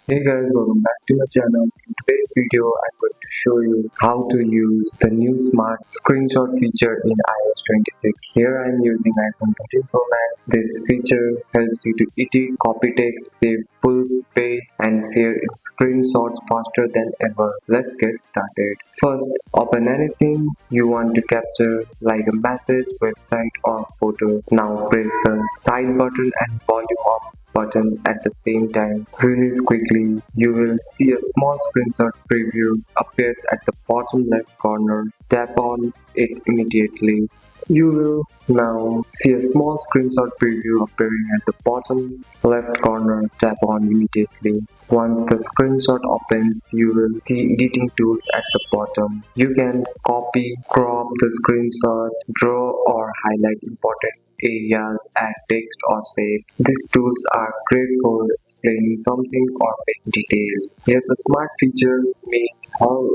Hey guys, welcome back to my channel. In today's video, I'm going to show you how to use the new smart screenshot feature in iOS 26. Here I'm using iPhone 13 Pro Max. This feature helps you to edit, copy text, save full page, and share its screenshots faster than ever. Let's get started. First, open anything you want to capture, like a message, website, or photo. Now press the side button and volume up button at the same time. Release quickly. You will see a small screenshot preview appears at the bottom left corner. Tap on it immediately. You will now see a small screenshot preview appearing at the bottom left corner. Tap on immediately. Once the screenshot opens, you will see editing tools at the bottom. You can copy, crop the screenshot, draw or highlight important areas, add text or save. These tools are great for explaining something or making details. Here's a smart feature made how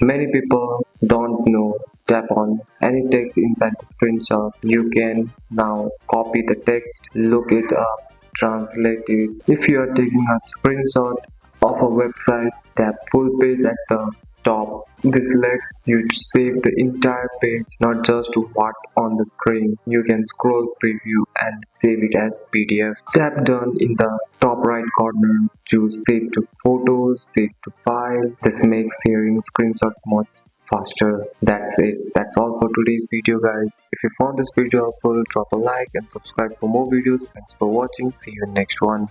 many people don't know. Tap on any text inside the screenshot. You can now copy the text, look it up, translate it. If you are taking a screenshot of a website, tap full page at the top. This lets you save the entire page, not just what on the screen. You can scroll, preview, and save it as PDF. Tap done in the top right corner. Choose save to photos, save to file. This makes sharing screenshot much faster. That's it. That's all for today's video, guys. If you found this video helpful, drop a like and subscribe for more videos. Thanks for watching. See you in next one.